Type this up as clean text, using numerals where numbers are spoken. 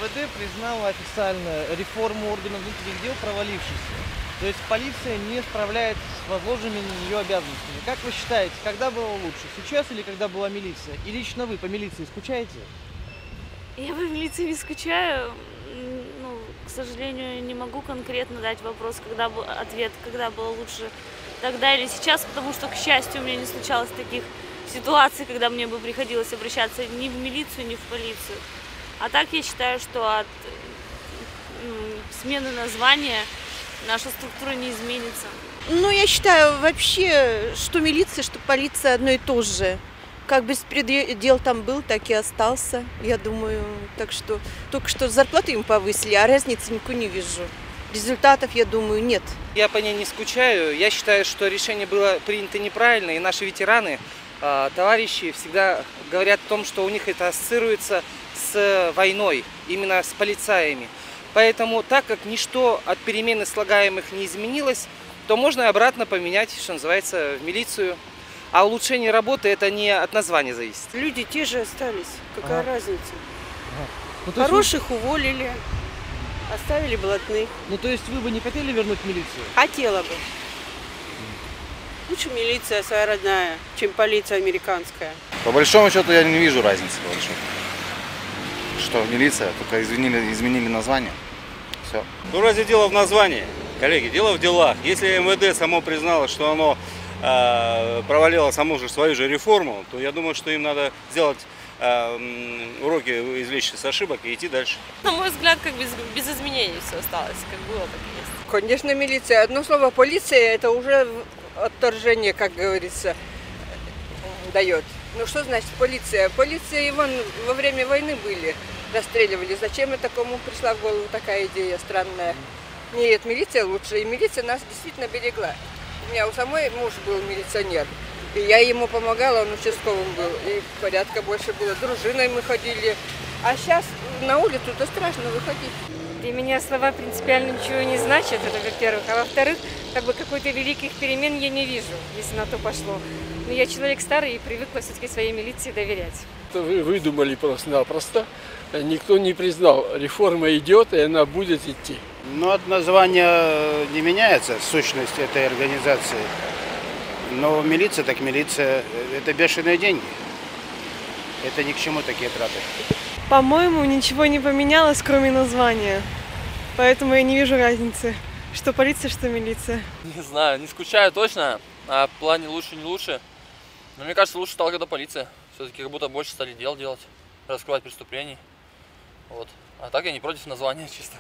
МВД признало официально реформу органов внутренних дел провалившейся. То есть полиция не справляется с возложенными на нее обязанностями. Как вы считаете, когда было лучше, сейчас или когда была милиция? И лично вы по милиции скучаете? Я по милиции не скучаю. Ну, к сожалению, не могу конкретно дать вопрос, ответ, когда было лучше тогда или сейчас, потому что, к счастью, у меня не случалось таких ситуаций, когда мне бы приходилось обращаться ни в милицию, ни в полицию. А так я считаю, что от смены названия наша структура не изменится. Ну, я считаю вообще, что милиция, что полиция одно и то же. Как беспредел там был, так и остался, я думаю. Так что только что зарплату им повысили, а разницы никакой не вижу. Результатов, я думаю, нет. Я по ней не скучаю. Я считаю, что решение было принято неправильно, и наши ветераны, товарищи, всегда говорят о том, что у них это ассоциируется с войной, именно с полицаями. Поэтому, так как ничто от перемены слагаемых не изменилось, то можно обратно поменять, что называется, в милицию. А улучшение работы это не от названия зависит. Люди те же остались. Какая разница? Ну, Хороших уволили, оставили блатных. Ну то есть вы бы не хотели вернуть милицию? Хотела бы. Лучше милиция своя родная, чем полиция американская. По большому счету я не вижу разницы. По большому. Что милиция, только изменили название. Все. Ну разве дело в названии? Коллеги, дело в делах. Если МВД само признало, что оно провалило саму же свою же реформу, то я думаю, что им надо сделать уроки, извлечь с ошибок и идти дальше. На мой взгляд, как без изменений все осталось, как было, так и есть. Конечно, милиция. Одно слово полиция, это уже отторжение, как говорится, дает. Ну что значит полиция? Полиция, вон во время войны были, расстреливали. Зачем и такому пришла в голову такая идея странная? Нет, милиция лучше, и милиция нас действительно берегла. У меня у самой муж был милиционер, и я ему помогала, он участковым был, и порядка больше было. Дружиной мы ходили, а сейчас на улицу-то страшно выходить. Для меня слова принципиально ничего не значат, это во-первых. А во-вторых, как бы какой-то великих перемен я не вижу, если на то пошло. Но я человек старый и привыкла все-таки своей милиции доверять. Вы выдумали просто-напросто. Никто не признал, реформа идет, и она будет идти. Но от названия не меняется сущность этой организации. Но милиция так милиция, это бешеные деньги. Это ни к чему такие траты. По-моему, ничего не поменялось, кроме названия. Поэтому я не вижу разницы, что полиция, что милиция. Не знаю, не скучаю точно, а в плане лучше не лучше. Но мне кажется, лучше стала когда полиция. Все-таки как будто больше стали дел делать, раскрывать преступлений. Вот. А так я не против названия чисто.